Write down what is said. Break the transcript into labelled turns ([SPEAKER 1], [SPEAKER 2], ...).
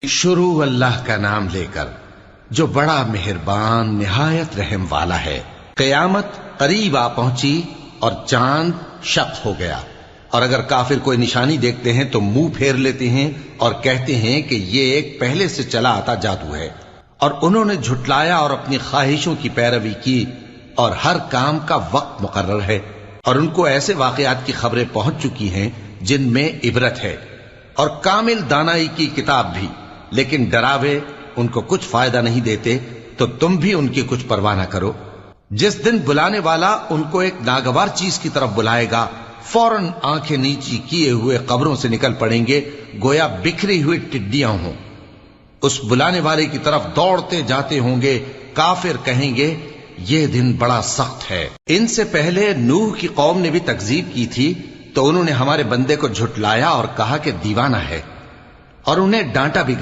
[SPEAKER 1] شروع اللہ کا نام لے کر جو بڑا مہربان نہایت رحم والا ہے۔ قیامت قریب آ پہنچی اور چاند شق ہو گیا، اور اگر کافر کوئی نشانی دیکھتے ہیں تو منہ پھیر لیتے ہیں اور کہتے ہیں کہ یہ ایک پہلے سے چلا آتا جادو ہے، اور انہوں نے جھٹلایا اور اپنی خواہشوں کی پیروی کی، اور ہر کام کا وقت مقرر ہے، اور ان کو ایسے واقعات کی خبریں پہنچ چکی ہیں جن میں عبرت ہے، اور کامل دانائی کی کتاب بھی، لیکن ڈراوے ان کو کچھ فائدہ نہیں دیتے، تو تم بھی ان کی کچھ پرواہ نہ کرو۔ جس دن بلانے والا ان کو ایک ناگوار چیز کی طرف بلائے گا، فوراً آنکھیں نیچی کیے ہوئے قبروں سے نکل پڑیں گے گویا بکھری ہوئی ٹڈیاں ہوں۔ اس بلانے والے کی طرف دوڑتے جاتے ہوں گے، کافر کہیں گے یہ دن بڑا سخت ہے۔ ان سے پہلے نوح کی قوم نے بھی تکذیب کی تھی، تو انہوں نے ہمارے بندے کو جھٹلایا اور کہا کہ دیوانہ ہے، اور انہیں ڈانٹا بھی گیا۔